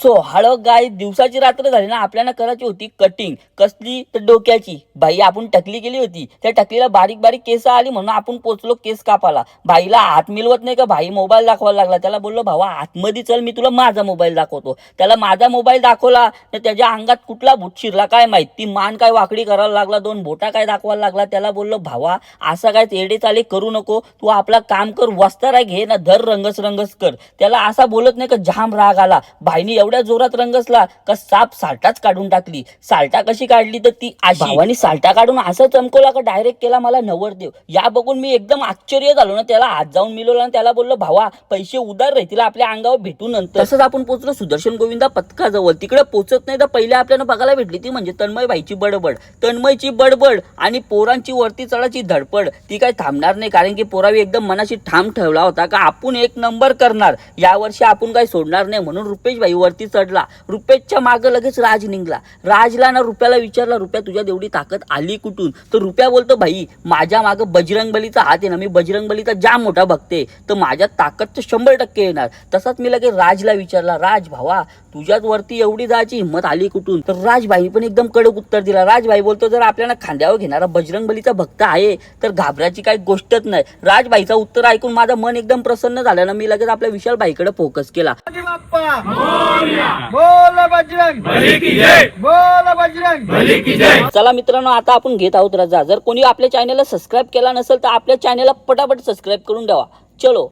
So हळो गाय दिवसाची रात्र झाली ना, आपल्याला करायची होती कटिंग. कसली तर डोक्याची. भाई आपण टकली केली होती, त्या टकलीला बारीक बारीक केस आली म्हणून आपण पोचलो केस कापाला. भाईला हात मिळवत नाही का, भाई मोबाईल दाखवायला लागला. त्याला बोललो भावा आतमध्ये चल, मी तुला माझा मोबाईल दाखवतो. त्याला माझा मोबाईल दाखवला तर त्याच्या अंगात कुठला भूत शिरला काय माहित, ती मान काय वाकडी करायला लागला, दोन बोटा काय दाखवायला लागला. त्याला बोललो भावा असं काय तेडे चाले करू नको, तू आपला काम कर, वस्तारा घे ना, धर रंगस रंगस कर. त्याला असा बोलत नाही का जाम राग आला. भाईनी एवढ्या जोरात रंगसला का साप साल्टाच काढून टाकली. साल्टा कशी काढली तर ती अशी, भावानी साल्टा काढून असं चमकवला का डायरेक्ट केला मला नवरदेव. या बघून मी एकदम आश्चर्य झालो ना. त्याला हात जाऊन मिळवला आणि त्याला बोललो भावा पैसे उधार राहतील आपल्या अंगावर भेटू नंतर. तसंच आपण पोहोचलो सुदर्शन गोविंदा पथकाजवळ. तिकडे पोहोचत नाही तर पहिले आपल्याला बघायला भेटली ती म्हणजे तन्मय भाईची बडबड. तन्मयची बडबड आणि पोरांची वरती चढायची धडपड ती काय थांबणार नाही, कारण की पोरावी एकदम मनाशी ठाम ठेवला होता का आपण एक नंबर करणार, यावर्षी आपण काय सोडणार नाही. म्हणून रुपेश भाई वरती चढला. रुपेशच्या मागे लगेच राज निघला. राजला ना रुपयाला विचारला, रुपया तुझ्या एवढी ताकद आली कुठून. तर रुपया बोलतो भाई माझ्या मागे बजरंगबलीचा हात आहे ना, मी बजरंगबलीचा जाम मोठा भक्ते, तर माझ्या ताकद तर 100% येणार. तसाच मी लगेच राजला विचारला, राज भावा तुझ्याच वरती एवढी जायची हिंमत आली कुठून. तर राजभाई पण एकदम कडक उत्तर दिला. राजभाई बोलतो जर आपल्याला खांद्यावर घेणारा बजरंगबलीचा भक्त आहे तर घाबरायची काही गोष्टच नाही. राजभाईचा उत्तर ऐकून माझं मन एकदम प्रसन्न झालं ना. मी लगेच आपल्या विशाल भाईकडे फोकस केला. चला मित्रांनो, आता आपण घेत आहोत रजा. जर कोणी आपल्या चॅनलला सबस्क्राईब केला नसेल तर आपल्या चॅनलला पटापट सबस्क्राईब करून द्यावा. चलो.